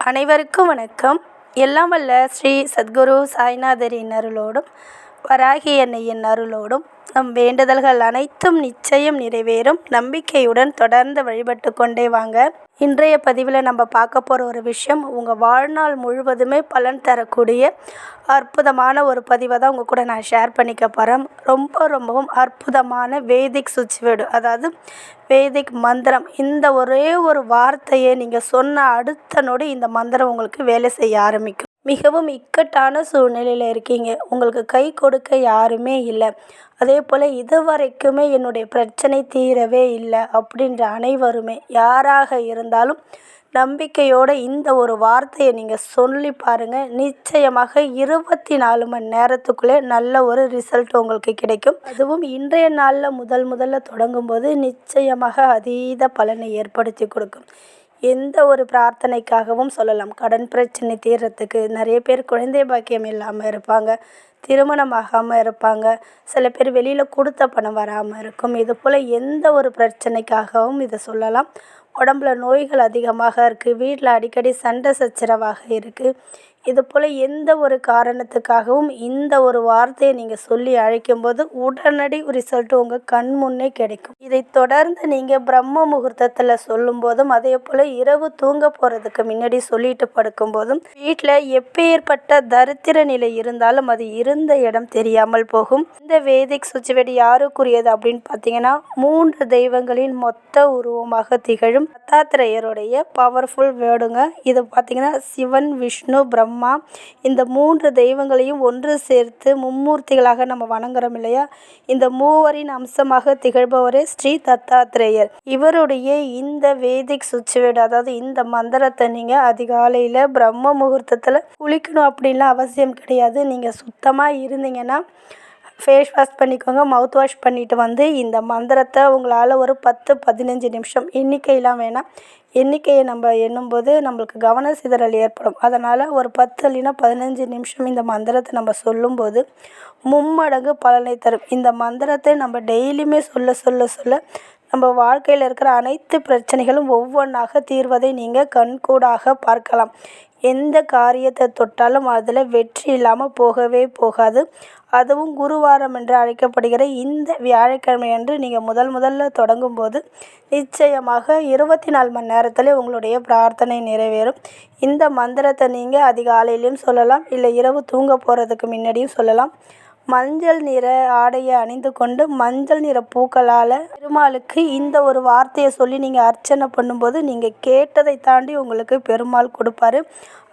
அனைவருக்கும் வணக்கம். எல்லாம் வல்ல ஸ்ரீ சத்குரு சாய்நாதரின் அருளோடும் வராகி அன்னையின் அருளோடும் நம் வேண்டுதல்கள் அனைத்தும் நிச்சயம் நிறைவேறும் நம்பிக்கையுடன் தொடர்ந்து வழிபட்டு கொண்டே வாங்க. இன்றைய பதிவில் நம்ம பார்க்க போகிற ஒரு விஷயம் உங்கள் வாழ்நாள் முழுவதுமே பலன் தரக்கூடிய அற்புதமான ஒரு பதிவை தான் உங்கள் கூட நான் ஷேர் பண்ணிக்க போகிறேன். ரொம்பவும் அற்புதமான வேதிக் சுவிட்ச் வேர்டு, அதாவது வேதிக் மந்திரம். இந்த ஒரே ஒரு வார்த்தையை நீங்கள் சொன்ன அடுத்த நொடி இந்த மந்திரம் உங்களுக்கு வேலை செய்ய ஆரம்பிக்கும். மிகவும் இக்கட்டான சூழ்நிலையில் இருக்கீங்க, உங்களுக்கு கை கொடுக்க யாருமே இல்லை, அதே போல் இதுவரைக்குமே என்னுடைய பிரச்சனை தீரவே இல்லை அப்படின்ற அனைவருமே யாராக இருந்தாலும் நம்பிக்கையோடு இந்த ஒரு வார்த்தையை நீங்கள் சொல்லி பாருங்கள். நிச்சயமாக 24 மணி நேரத்துக்குள்ளே நல்ல ஒரு ரிசல்ட் உங்களுக்கு கிடைக்கும். அதுவும் இன்றைய நாளில் முதல்ல தொடங்கும்போது நிச்சயமாக அதீத பலனை ஏற்படுத்தி கொடுக்கும். எந்த ஒரு பிரார்த்தனைக்காகவும் சொல்லலாம். கடன் பிரச்சனை தீர்றதுக்கு, நிறைய பேர் குழந்தை பாக்கியம் இல்லாமல் இருப்பாங்க, திருமணம் ஆகாமல் இருப்பாங்க, சில பேர் வெளியில் கொடுத்த பணம் வராமல் இருக்கும். இது போல் எந்த ஒரு பிரச்சனைக்காகவும் இதை சொல்லலாம். உடம்புல நோய்கள் அதிகமாக இருக்குது, வீட்டில் அடிக்கடி சண்டை சச்சரவாக இருக்குது, இது போல் எந்த ஒரு காரணத்துக்காகவும் இந்த ஒரு வார்த்தையை நீங்கள் சொல்லி அழைக்கும்போது உடனடி ரிசல்ட் உங்கள் கண் முன்னே கிடைக்கும். இதை தொடர்ந்து நீங்கள் பிரம்ம முகூர்த்தத்தில் சொல்லும்போதும், அதே போல் இரவு தூங்க போகிறதுக்கு முன்னாடி சொல்லிட்டு படுக்கும்போதும், வீட்டில் எப்பேற்பட்ட தரித்திர நிலை இருந்தாலும் அது இருந்த இடம் தெரியாமல் போகும். இந்த வேதிக் சுவிட்ச் வேர்டு யாருக்குரியது அப்படின்னு பார்த்தீங்கன்னா, 3 தெய்வங்களின் மொத்த உருவமாக திகழும் தத்தாத்திரேயருடைய பவர்ஃபுல் வேர்டுங்க. இது பார்த்தீங்கன்னா சிவன், விஷ்ணு, பிரம்மா, இந்த 3 தெய்வங்களையும் ஒன்று சேர்த்து மும்மூர்த்திகளாக நம்ம வணங்குறோம் இல்லையா. இந்த மூவரின் அம்சமாக திகழ்பவரே ஸ்ரீ தத்தாத்திரேயர். இவருடைய இந்த வேதிக் சுவிட்ச் வேர்டு, அதாவது இந்த மந்திரத்தை நீங்கள் அதிகாலையில் பிரம்ம முகூர்த்தத்தில் குளிக்கணும் அப்படின்லாம் அவசியம் கிடையாது. நீங்கள் சுத்தமாக இருந்தீங்கன்னா ஃபேஸ் வாஷ் பண்ணிக்கோங்க, மவுத் வாஷ் பண்ணிவிட்டு வந்து இந்த மந்திரத்தை உங்களால் ஒரு 10-15 நிமிஷம், எண்ணிக்கையெல்லாம் வேணாம், எண்ணிக்கையை நம்ம எண்ணும்போது நம்மளுக்கு கவன சிதறல் ஏற்படும். அதனால் ஒரு 10 இல்லைன்னா 15 நிமிஷம் இந்த மந்திரத்தை நம்ம சொல்லும்போது மும்மடங்கு பலனை தரும். இந்த மந்திரத்தை நம்ம டெய்லியுமே சொல்ல நம்ம வாழ்க்கையில் இருக்கிற அனைத்து பிரச்சனைகளும் ஒவ்வொன்றாக தீர்வதை நீங்கள் கண்கூடாக பார்க்கலாம். எந்த காரியத்தை தொட்டாலும் அதில் வெற்றி இல்லாமல் போகவே போகாது. அதுவும் குருவாரம் என்று அழைக்கப்படுகிற இந்த வியாழக்கிழமை அன்று நீங்கள் முதல்ல தொடங்கும்போது நிச்சயமாக 24 மணி நேரத்தில் உங்களுடைய பிரார்த்தனை நிறைவேறும். இந்த மந்திரத்தை நீங்கள் அதிகாலையிலையும் சொல்லலாம், இல்லை இரவு தூங்க போகிறதுக்கு முன்னாடியும் சொல்லலாம். மஞ்சள் நிற ஆடையை அணிந்து கொண்டு மஞ்சள் நிற பூக்களால் பெருமாளுக்கு இந்த ஒரு வார்த்தையை சொல்லி நீங்கள் அர்ச்சனை பண்ணும்போது நீங்கள் கேட்டதை தாண்டி உங்களுக்கு பெருமாள் கொடுப்பாரு.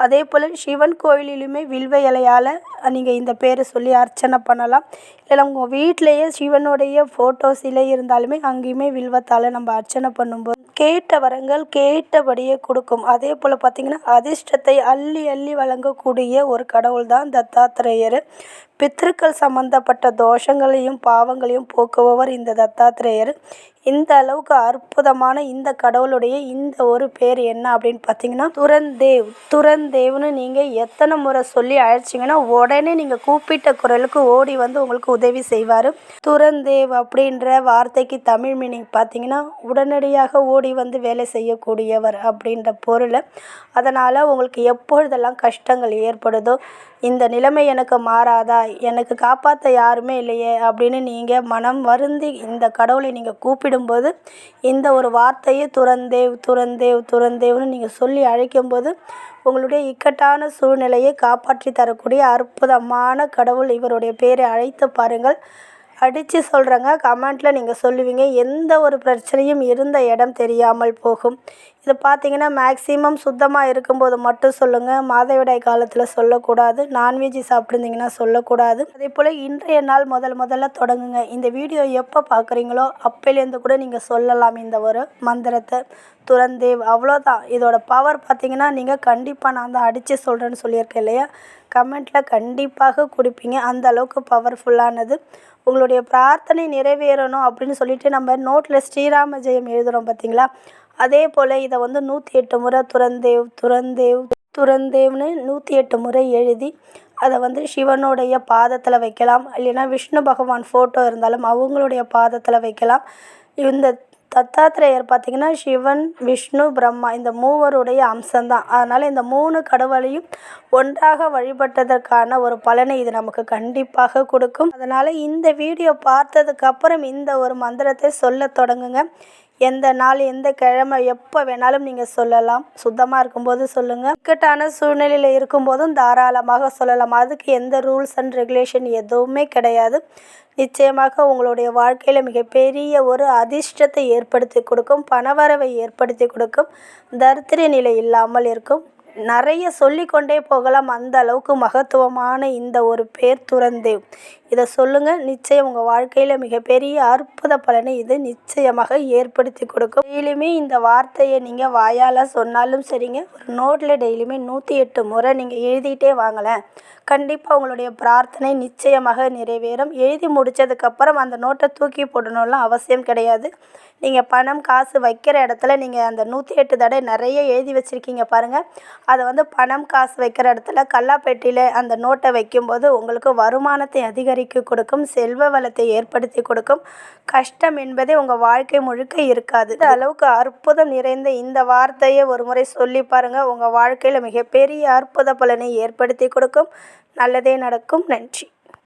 அதே போல் சிவன் கோயிலிலுமே வில்வ இலையால் நீங்கள் இந்த பேரை சொல்லி அர்ச்சனை பண்ணலாம். இல்லை உங்கள் வீட்டிலையே சிவனுடைய ஃபோட்டோ சிலை இருந்தாலுமே அங்கேயுமே வில்வத்தால் நம்ம அர்ச்சனை பண்ணும்போது கேட்ட வரங்கள் கேட்டபடியே கொடுக்கும். அதே போல் பார்த்திங்கன்னா அதிர்ஷ்டத்தை அள்ளி வழங்கக்கூடிய ஒரு கடவுள் தான் தத்தாத்திரேயர். பித்ருக்கள் சம்பந்தப்பட்ட தோஷங்களையும் பாவங்களையும் போக்குபவர் இந்த தத்தாத்திரேயர். இந்த அளவுக்கு அற்புதமான இந்த கடவுளுடைய இந்த ஒரு பேர் என்ன அப்படின்னு பார்த்தீங்கன்னா துரந்தேவ்னு நீங்கள் எத்தனை முறை சொல்லி அழைச்சிங்கன்னா உடனே நீங்கள் கூப்பிட்ட குரலுக்கு ஓடி வந்து உங்களுக்கு உதவி செய்வார். துரந்தேவ் அப்படின்ற வார்த்தைக்கு தமிழ் மீனிங் பார்த்தீங்கன்னா உடனடியாக ஓடி வந்து வேலை செய்யக்கூடியவர் அப்படின்ற பொருள். அதனால் உங்களுக்கு எப்பொழுதெல்லாம் கஷ்டங்கள் ஏற்படுதோ, இந்த நிலைமை எனக்கு மாறாதா, எனக்கு காப்பாற்ற யாருமே இல்லையே அப்படின்னு நீங்கள் மனம் வருந்தி இந்த கடவுளை நீங்கள் கூப்பிடும்போது இந்த ஒரு வார்த்தையை துரந்தேவ்னு நீங்கள் சொல்லி அழைக்கும்போது உங்களுடைய இக்கட்டான சூழ்நிலையை காப்பாற்றி தரக்கூடிய அற்புதமான கடவுள். இவருடைய பேரை அழைத்து பாருங்கள். அடித்து சொல்கிறேங்க, கமெண்ட்டில் நீங்கள் சொல்லுவீங்க எந்த ஒரு பிரச்சனையும் இருந்த இடம் தெரியாமல் போகும். இது பார்த்திங்கன்னா மேக்ஸிமம் சுத்தமாக இருக்கும்போது மட்டும் சொல்லுங்கள். மாதவிடாய் காலத்தில் சொல்லக்கூடாது, நான்வெஜ் சாப்பிட்ருந்தீங்கன்னா சொல்லக்கூடாது. அதே போல் இன்றைய நாள் முதல்ல தொடங்குங்க. இந்த வீடியோ எப்போ பார்க்குறீங்களோ அப்போலேருந்து கூட நீங்கள் சொல்லலாம் இந்த ஒரு மந்திரத்தை துரந்தேவ். அவ்வளோதான். இதோட பவர் பார்த்திங்கன்னா நீங்கள் கண்டிப்பாக நான் தான் அடித்து சொல்கிறேன்னு சொல்லியிருக்கேன் இல்லையா, கமெண்ட்டில் கண்டிப்பாக கொடுப்பீங்க. அந்த அளவுக்கு பவர்ஃபுல்லானது. உங்களுடைய பிரார்த்தனை நிறைவேறணும் அப்படின்னு சொல்லிட்டு நம்ம நோட்டில் ஸ்ரீராம ஜெயம் எழுதுகிறோம் பார்த்தீங்களா, அதே போல் இதை வந்து 108 முறை துரந்தேவ்னு 108 முறை எழுதி அதை வந்து சிவனுடைய பாதத்தில் வைக்கலாம். இல்லைன்னா விஷ்ணு பகவான் ஃபோட்டோ இருந்தாலும் அவங்களுடைய பாதத்தில் வைக்கலாம். இந்த தத்தாத்திரேயர் பார்த்திங்கன்னா சிவன், விஷ்ணு, பிரம்மா இந்த மூவருடைய அம்சம்தான். அதனால் இந்த 3 கடவுளையும் ஒன்றாக வழிபட்டதற்கான ஒரு பலனை இது நமக்கு கண்டிப்பாக கொடுக்கும். அதனால் இந்த வீடியோ பார்த்ததுக்கப்புறம் இந்த ஒரு மந்திரத்தை சொல்ல தொடங்குங்க. எந்த நாள், எந்த கிழமை, எப்போ வேணாலும் நீங்கள் சொல்லலாம். சுத்தமாக இருக்கும்போது சொல்லுங்கள். இக்கட்டான சூழ்நிலையில் இருக்கும்போதும் தாராளமாக சொல்லலாம். அதுக்கு எந்த ரூல்ஸ் அண்ட் ரெகுலேஷன் எதுவுமே கிடையாது. நிச்சயமாக உங்களுடைய வாழ்க்கையில் மிகப்பெரிய ஒரு அதிர்ஷ்டத்தை ஏற்படுத்தி கொடுக்கும், பணவரவை ஏற்படுத்தி கொடுக்கும், தரித்திர நிலை இல்லாமல் இருக்கும். நிறைய சொல்லிக்கொண்டே போகலாம். அந்த அளவுக்கு மகத்துவமான இந்த ஒரு பேர் துறந்தேவ். இதை சொல்லுங்கள். நிச்சயம் உங்கள் வாழ்க்கையில் மிகப்பெரிய அற்புத பலனை இது நிச்சயமாக ஏற்படுத்தி கொடுக்கும். டெய்லியுமே இந்த வார்த்தையை நீங்கள் வாயால் சொன்னாலும் சரிங்க, ஒரு நோட்டில் டெய்லியுமே 108 முறை நீங்கள் எழுதிட்டே வாங்கலேன். கண்டிப்பாக உங்களுடைய பிரார்த்தனை நிச்சயமாக நிறைவேறும். எழுதி முடித்ததுக்கப்புறம் அந்த நோட்டை தூக்கி போடணும்லாம் அவசியம் கிடையாது. நீங்கள் பணம் காசு வைக்கிற இடத்துல நீங்கள் அந்த 108 தடவை நிறைய எழுதி வச்சுருக்கீங்க பாருங்கள். அதை பணம் காசு வைக்கிற இடத்துல கல்லாப்பெட்டியில் அந்த நோட்டை வைக்கும்போது உங்களுக்கு வருமானத்தை அதிகரிக்க கொடுக்கும், செல்வ வளத்தை ஏற்படுத்தி கொடுக்கும். கஷ்டம் என்பதே உங்கள் வாழ்க்கை முழுக்க இருக்காது. இந்த அளவுக்கு அற்புதம் நிறைந்த இந்த வார்த்தையை ஒரு முறை சொல்லி பாருங்கள். உங்கள் வாழ்க்கையில் மிகப்பெரிய அற்புத பலனை ஏற்படுத்தி கொடுக்கும். நல்லதே நடக்கும். நன்றி.